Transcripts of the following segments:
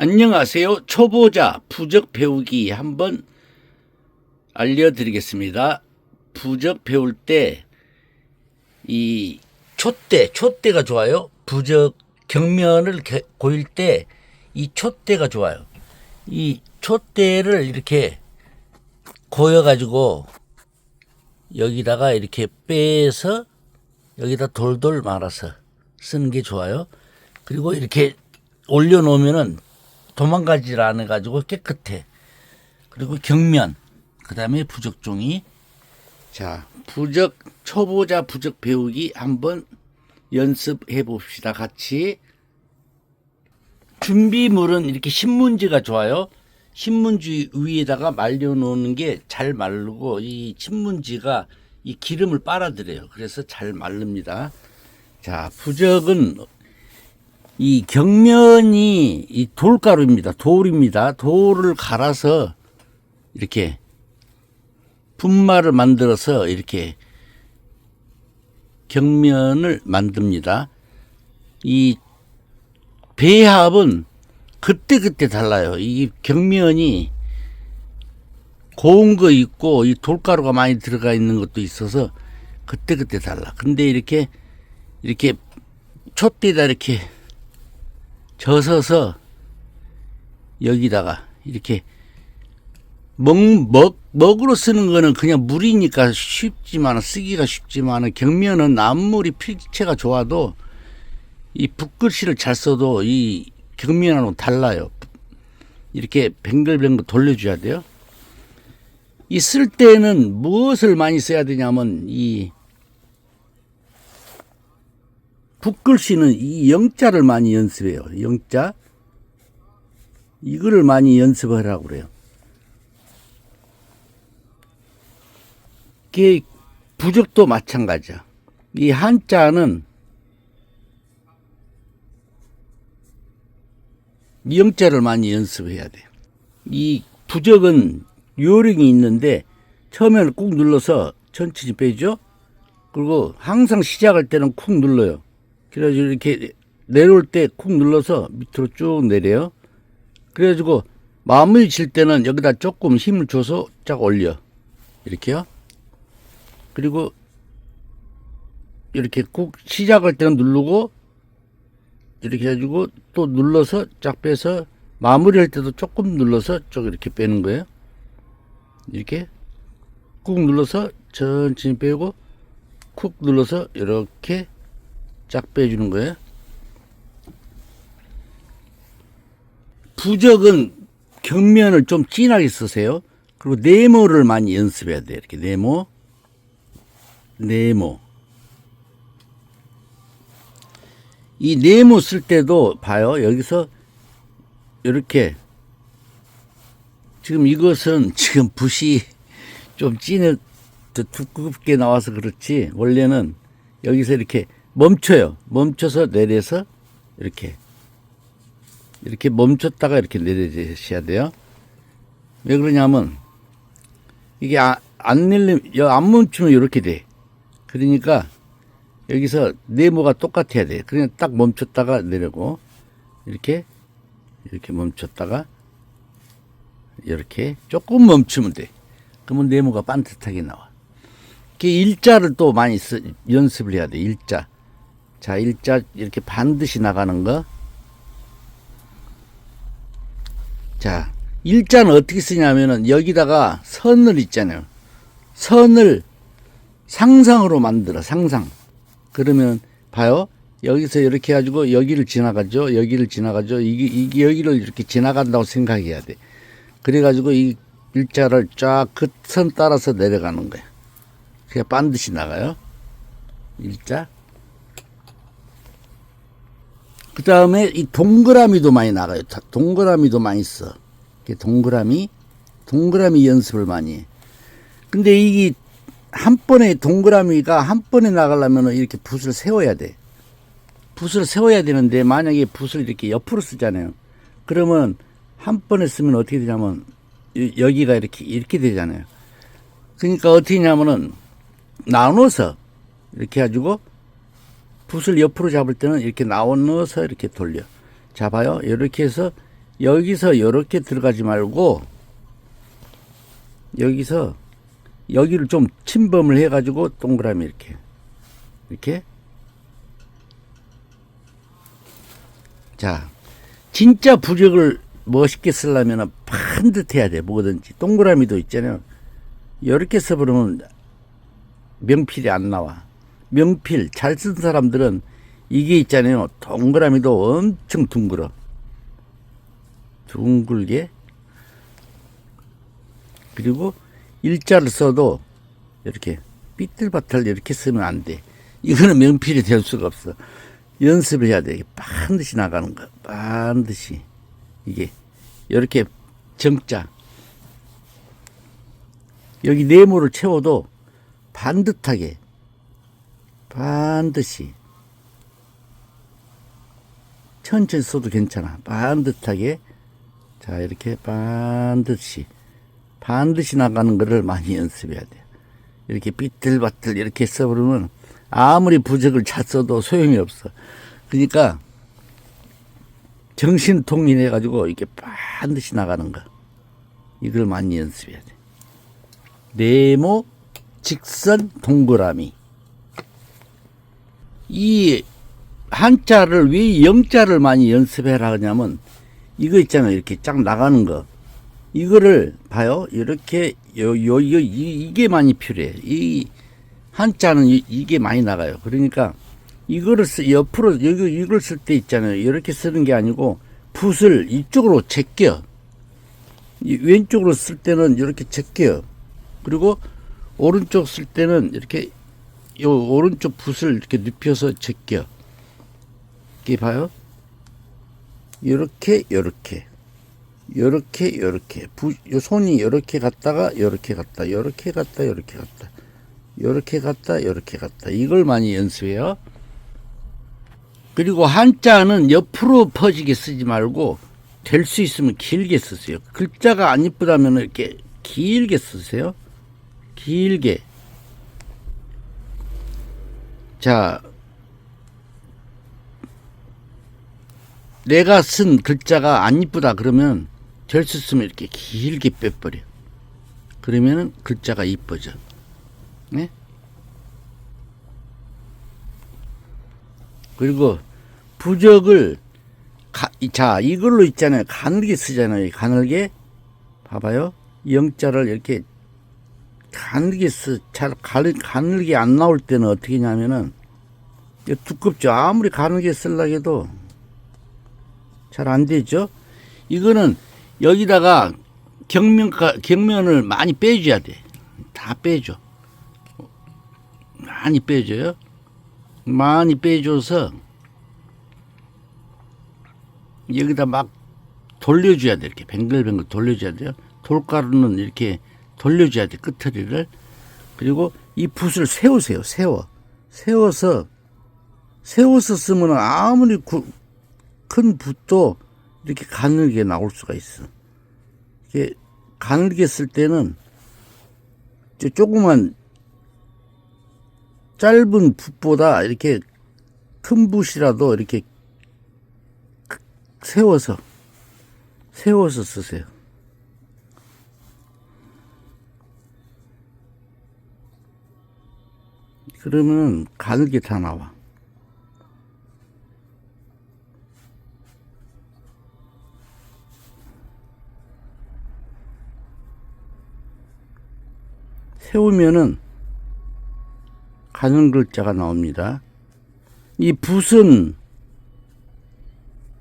안녕하세요. 초보자 부적 배우기 한번 알려드리겠습니다. 부적 배울 때 이 촛대가 좋아요. 부적 경면을 고일 때 이 촛대가 좋아요. 이 촛대를 이렇게 고여가지고 여기다가 이렇게 빼서 여기다 돌돌 말아서 쓰는 게 좋아요. 그리고 이렇게 올려놓으면은 도망가질 않아가지고 깨끗해. 그리고 경면, 그 다음에 부적종이. 자, 초보자 부적 배우기 한번 연습해 봅시다. 같이. 준비물은 이렇게 신문지가 좋아요. 신문지 위에다가 말려놓는 게 잘 마르고, 이 신문지가 이 기름을 빨아들여요. 그래서 잘 마릅니다. 자, 부적은 이 경면이 이 돌가루입니다. 돌입니다. 돌을 갈아서 이렇게 분말을 만들어서 이렇게 경면을 만듭니다. 이 배합은 그때그때 달라요. 이 경면이 고운 거 있고 이 돌가루가 많이 들어가 있는 것도 있어서 그때그때 달라. 근데 이렇게 촛대에다 이렇게 젖어서 여기다가 이렇게 먹으로 쓰는 거는 그냥 물이니까 쉽지만 쓰기가 쉽지만 경면은 나물이 필체가 좋아도 이 붓글씨를 잘 써도 이 경면하고 달라요. 이렇게 뱅글뱅글 돌려줘야 돼요. 이 쓸 때는 무엇을 많이 써야 되냐면 이 붓글씨는 이 영자를 많이 연습해요. 영자. 이거를 많이 연습하라고 그래요. 이게 부적도 마찬가지야. 이 한자는 영자를 많이 연습해야 돼요. 이 부적은 요령이 있는데 처음에는 꾹 눌러서 천천히 빼죠. 그리고 항상 시작할 때는 쿡 눌러요. 그래가지고 이렇게 내려올 때 쿡 눌러서 밑으로 쭉 내려요. 그래가지고 마무리 칠 때는 여기다 조금 힘을 줘서 쫙 올려. 이렇게요. 그리고 이렇게 쿡 시작할 때는 누르고 이렇게 해가지고 또 눌러서 쫙 빼서 마무리할 때도 조금 눌러서 쭉 이렇게 빼는 거예요. 이렇게 꾹 눌러서 천천히 빼고 쿡 눌러서 이렇게 쫙 빼주는 거예요. 부적은 경면을 좀 진하게 쓰세요. 그리고 네모를 많이 연습해야 돼요. 이렇게 네모. 이 네모 쓸 때도 봐요. 여기서 이렇게 지금 이것은 지금 붓이 좀 두껍게 나와서 그렇지 원래는 여기서 이렇게 멈춰요. 멈춰서 내려서 이렇게 멈췄다가 이렇게 내려주셔야 돼요. 왜 그러냐면 이게 안 멈추면 이렇게 돼. 그러니까 여기서 네모가 똑같아야 돼. 그냥 딱 멈췄다가 내려고 이렇게 멈췄다가 이렇게 조금 멈추면 돼. 그러면 네모가 반듯하게 나와. 일자를 또 많이 연습을 해야 돼. 일자. 자, 일자 이렇게 반드시 나가는 거. 자, 일자는 어떻게 쓰냐면은 여기다가 선을 있잖아요. 선을 상상으로 만들어. 상상. 그러면 봐요. 여기서 이렇게 해가지고 여기를 지나가죠. 여기를 여기를 이렇게 지나간다고 생각해야 돼. 그래가지고 이 일자를 쫙 그 선 따라서 내려가는 거야. 그냥 반드시 나가요. 일자. 그 다음에 이 동그라미도 많이 나가요. 동그라미도 많이 써. 동그라미 연습을 많이 해. 근데 이게 한 번에 동그라미가 한 번에 나가려면 이렇게 붓을 세워야 돼. 붓을 세워야 되는데 만약에 붓을 이렇게 옆으로 쓰잖아요. 그러면 한 번에 쓰면 어떻게 되냐면 여기가 이렇게 되잖아요. 그러니까 어떻게 하냐면은 나눠서 이렇게 해가지고 붓을 옆으로 잡을 때는 이렇게 나눠서 이렇게 돌려. 잡아요. 이렇게 해서 여기서 이렇게 들어가지 말고 여기서 여기를 좀 침범을 해가지고 동그라미 이렇게 자, 진짜 부적을 멋있게 쓰려면 반듯해야 돼. 뭐든지 동그라미도 있잖아요. 이렇게 써버리면 명필이 안 나와. 명필 잘 쓴 사람들은 이게 있잖아요. 동그라미도 엄청 둥글게. 그리고 일자를 써도 이렇게 삐뚤바틀 이렇게 쓰면 안 돼. 이거는 명필이 될 수가 없어. 연습을 해야 돼. 반드시 나가는 거. 반드시. 이게 이렇게 정자. 여기 네모를 채워도 반듯하게 반드시 천천히 써도 괜찮아. 반듯하게 자 이렇게 반드시 나가는 거를 많이 연습해야 돼요. 이렇게 삐뚤바틀 이렇게 써버리면 아무리 부적을 잘 써도 소용이 없어. 그러니까 정신통일해 가지고 이렇게 반드시 나가는 거 이걸 많이 연습해야 돼. 네모, 직선, 동그라미. 이 한자를 왜 영자를 많이 연습해라 하냐면 이거 있잖아요. 이렇게 쫙 나가는 거. 이거를 봐요. 이렇게 이게 많이 필요해. 이 한자는 이게 많이 나가요. 그러니까 이거를 옆으로 이걸 쓸 때 있잖아요. 이렇게 쓰는 게 아니고 붓을 이쪽으로 제껴. 왼쪽으로 쓸 때는 이렇게 제껴. 그리고 오른쪽 쓸 때는 이렇게 요 오른쪽 붓을 이렇게 눕혀서 제껴. 이렇게 봐요. 이렇게 요 손이 이렇게 갔다가 이렇게 갔다 이걸 많이 연습해요. 그리고 한자는 옆으로 퍼지게 쓰지 말고 될 수 있으면 길게 쓰세요. 글자가 안 이쁘다면 이렇게 길게 쓰세요. 길게. 자, 내가 쓴 글자가 안 이쁘다 그러면 될 수 있으면 이렇게 길게 빼버려. 그러면은 글자가 이뻐져. 네? 그리고 부적을 자 이걸로 있잖아요. 가늘게 쓰잖아요. 가늘게 봐봐요. 영자를 이렇게 가늘게 잘 가늘게 안 나올 때는 어떻게 하냐면은 두껍죠. 아무리 가늘게 쓰려고 해도 잘 안 되죠. 이거는 여기다가 격면을 많이 빼줘야 돼. 다 빼줘. 많이 빼줘요. 많이 빼줘서 여기다 막 돌려줘야 돼. 이렇게 뱅글뱅글 돌려줘야 돼요. 돌가루는 이렇게 돌려줘야 돼. 끝머리를. 그리고 이 붓을 세우세요. 세워서 쓰면 아무리 큰 붓도 이렇게 가늘게 나올 수가 있어. 이렇게 가늘게 쓸 때는 조그만 짧은 붓보다 이렇게 큰 붓이라도 이렇게 세워서 쓰세요. 그러면 가늘게 다 나와. 세우면은 가는 글자가 나옵니다. 이 붓은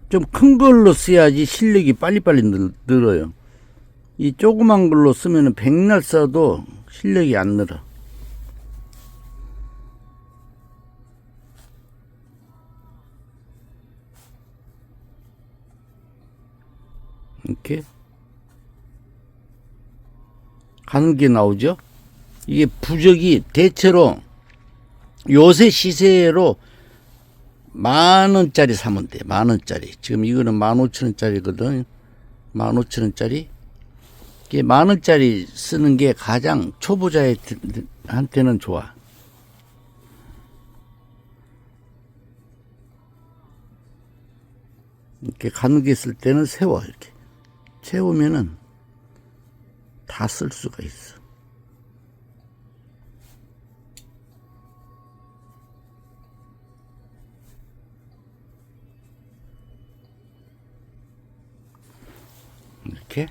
좀 큰 걸로 써야지 실력이 빨리빨리 늘어요. 이 조그만 걸로 쓰면은 백날 써도 실력이 안 늘어. 이렇게 가는 게 나오죠. 이게 부적이 대체로 요새 시세로 10,000원짜리 사면 돼. 10,000원짜리. 지금 이거는 15,000원짜리거든. 15,000원짜리. 이게 10,000원짜리 쓰는 게 가장 초보자한테는 좋아. 이렇게 가늘게 쓸 때는 세워. 이렇게. 채우면은 다 쓸 수가 있어. 이렇게.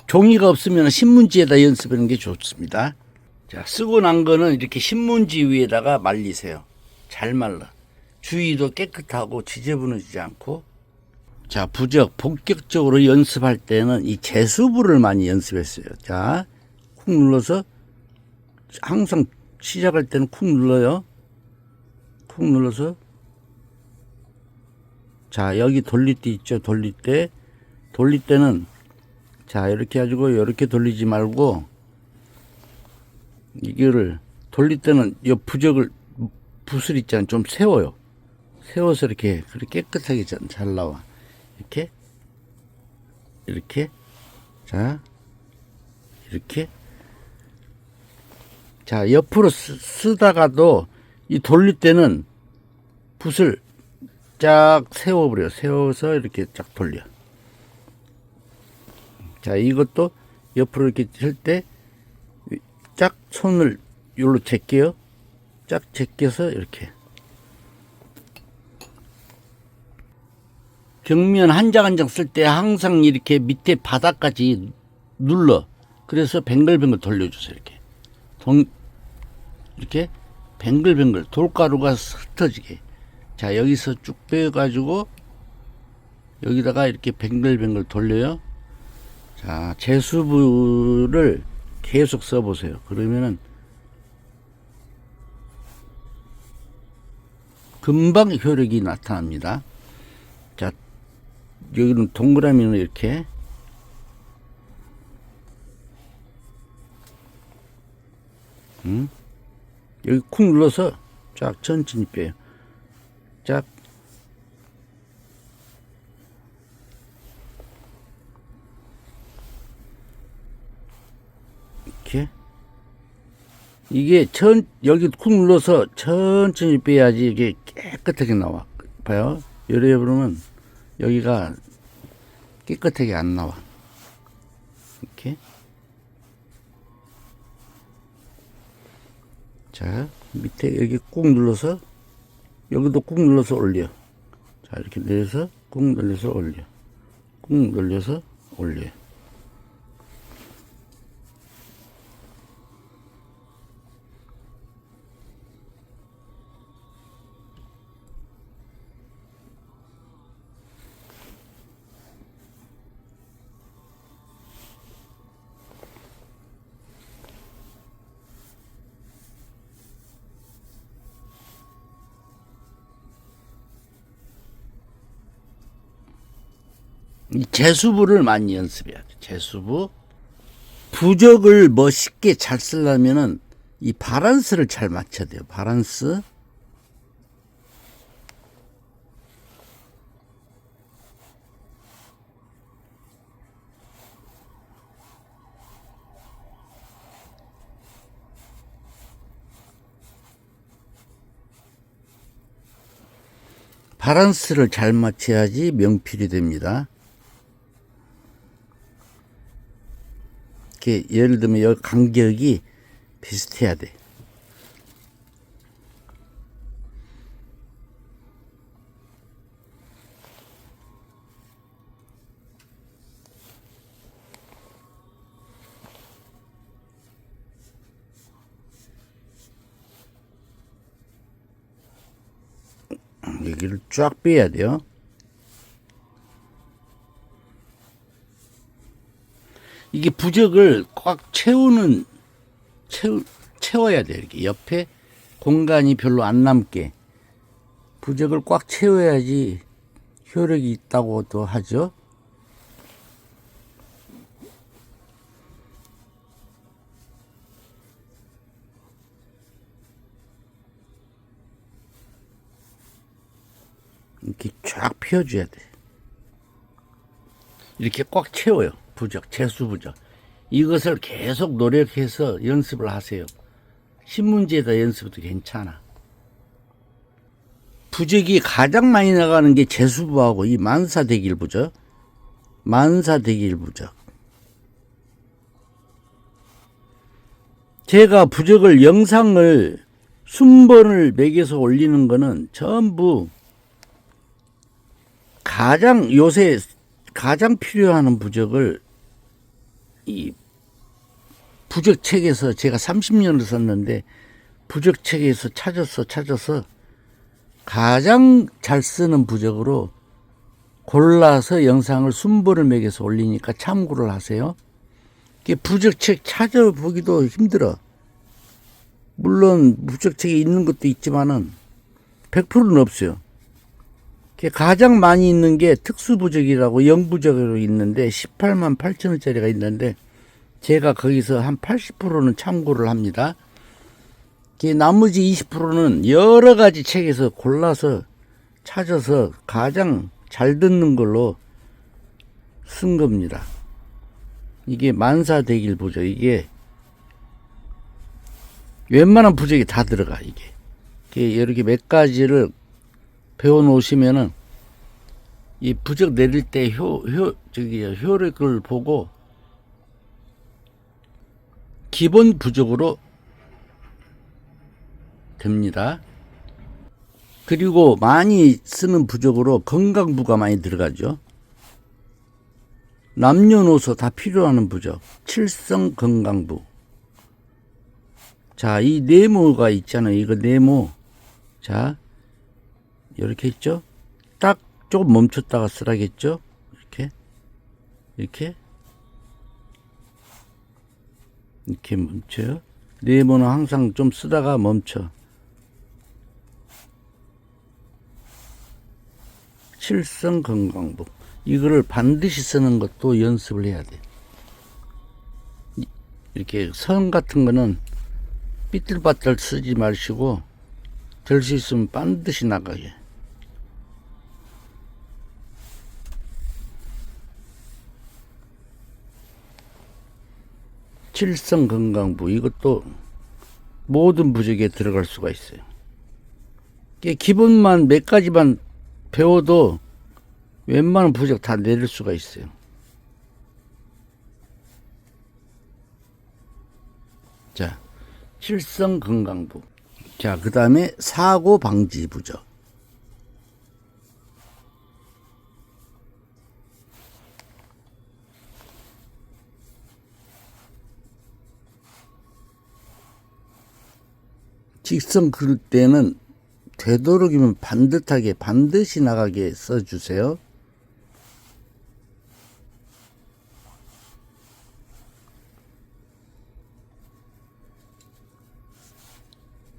종이가 없으면 신문지에다 연습하는 게 좋습니다. 자, 쓰고 난 거는 이렇게 신문지 위에다가 말리세요. 잘 말라. 주위도 깨끗하고 지저분해지지 않고. 자, 부적 본격적으로 연습할 때는 이 제수부를 많이 연습했어요. 자, 쿡 눌러서 항상 시작할 때는 쿡 눌러요. 쿡 눌러서 자, 여기 돌릴 때 있죠. 돌릴 때는 자, 이렇게 가지고 이렇게 돌리지 말고 이거를 돌릴 때는 이 부적을 붓을 있잖아요. 좀 세워요. 세워서 이렇게 깨끗하게 잘 나와. 이렇게 자, 이렇게 자, 옆으로 쓰다가도 이 돌릴 때는 붓을 쫙 세워버려. 세워서 이렇게 쫙 돌려. 자, 이것도 옆으로 이렇게 할 때 쫙 손을 요로 제껴요. 쫙 제껴서 이렇게. 벽면 한 장 한 장 쓸 때 항상 이렇게 밑에 바닥까지 눌러. 그래서 뱅글뱅글 돌려주세요. 이렇게 뱅글뱅글 돌가루가 흩어지게. 자, 여기서 쭉 빼가지고 여기다가 이렇게 뱅글뱅글 돌려요. 자, 제수부를 계속 써보세요. 그러면은 금방 효력이 나타납니다. 자, 여기는 동그라미는 이렇게 여기 쿵 눌러서 쫙 천천히 빼요. 쫙 이렇게 이게 여기 쿵 눌러서 천천히 빼야지 이게 깨끗하게 나와. 봐요. 요래 보면 여기가 깨끗하게 안 나와. 이렇게. 자, 밑에 여기 꾹 눌러서 여기도 꾹 눌러서 올려. 자, 이렇게 내려서 꾹 눌러서 올려. 꾹 눌려서 올려. 이 제수부를 많이 연습해야 돼. 제수부. 부적을 멋있게 잘 쓰려면은 이 바란스를 잘 맞춰야 돼요. 바란스. 바란스를 잘 맞춰야지 명필이 됩니다. 이렇게 예를 들면 여기 간격이 비슷해야 돼. 여기를 쫙 빼야 돼요. 이게 부적을 꽉 채워야 돼요. 이렇게 옆에 공간이 별로 안 남게 부적을 꽉 채워야지 효력이 있다고도 하죠. 이렇게 쫙 펴줘야 돼. 이렇게 꽉 채워요. 부적, 제수부적. 이것을 계속 노력해서 연습을 하세요. 신문지에다 연습해도 괜찮아. 부적이 가장 많이 나가는 게 제수부하고 이 만사대길 부적. 만사대길 부적. 제가 부적을 영상을 순번을 매겨서 올리는 거는 전부 요새 가장 필요한 부적을 이 부적책에서 제가 30년을 썼는데 부적책에서 찾아서 가장 잘 쓰는 부적으로 골라서 영상을 순번을 매겨서 올리니까 참고를 하세요. 부적책 찾아보기도 힘들어. 물론 부적책에 있는 것도 있지만은 100%는 없어요. 가장 많이 있는 게 특수부적이라고 영부적으로 있는데 18만 8천 원짜리가 있는데 제가 거기서 한 80%는 참고를 합니다. 나머지 20%는 여러 가지 책에서 골라서 찾아서 가장 잘 듣는 걸로 쓴 겁니다. 이게 만사대길 부적. 이게 웬만한 부적이 다 들어가. 이게 이렇게 몇 가지를 배워 놓으시면은 이 부적 내릴 때 효력을 보고 기본 부적으로 됩니다. 그리고 많이 쓰는 부적으로 건강부가 많이 들어가죠. 남녀노소 다 필요한 부적. 칠성 건강부. 자, 이 네모가 있잖아요. 이거 네모. 자, 이렇게 있죠. 딱 조금 멈췄다가 쓰라겠죠. 이렇게 멈춰요. 네모는 항상 좀 쓰다가 멈춰. 칠성 건강부. 이거를 반드시 쓰는 것도 연습을 해야 돼. 이렇게 선 같은 거는 삐뚤빠뚤 쓰지 마시고 될 수 있으면 반드시 나가게. 칠성 건강부. 이것도 모든 부적에 들어갈 수가 있어요. 기본만 몇 가지만 배워도 웬만한 부적 다 내릴 수가 있어요. 자, 칠성 건강부. 자, 그 다음에 사고 방지 부적. 직선 그릴 때는 되도록이면 반드시 나가게 써주세요.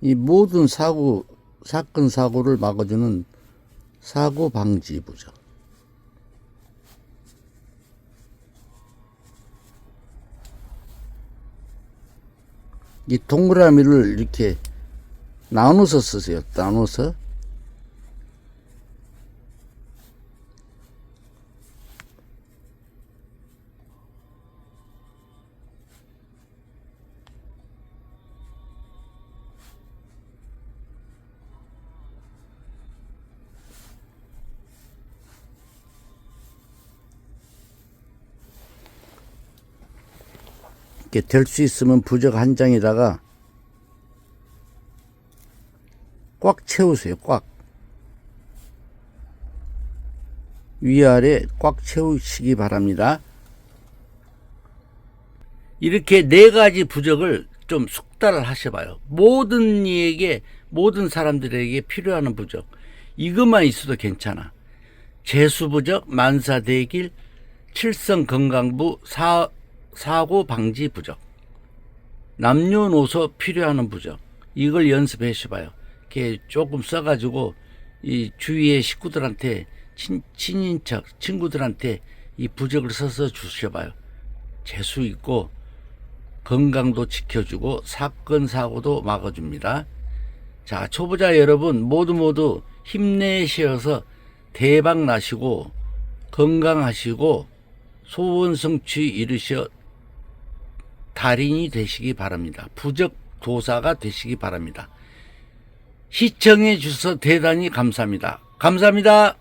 이 모든 사건 사고를 막아주는 사고 방지 부적. 이 동그라미를 이렇게 나눠서 쓰세요. 나눠서. 이렇게 될 수 있으면 부적 한 장에다가 꽉 채우세요. 꽉. 위아래 꽉 채우시기 바랍니다. 이렇게 4가지 부적을 좀 숙달을 하셔봐요. 모든 사람들에게 필요한 부적. 이것만 있어도 괜찮아. 재수부적, 만사대길, 칠성 건강부, 사고 방지 부적. 남녀노소 필요한 부적. 이걸 연습해 봐요. 이렇게 조금 써가지고 이 주위의 식구들한테 친인척 친구들한테 이 부적을 써서 주셔봐요. 재수 있고 건강도 지켜주고 사건 사고도 막아줍니다. 자, 초보자 여러분 모두 힘내셔서 대박 나시고 건강하시고 소원 성취 이루셔 달인이 되시기 바랍니다. 부적 도사가 되시기 바랍니다. 시청해 주셔서 대단히 감사합니다. 감사합니다.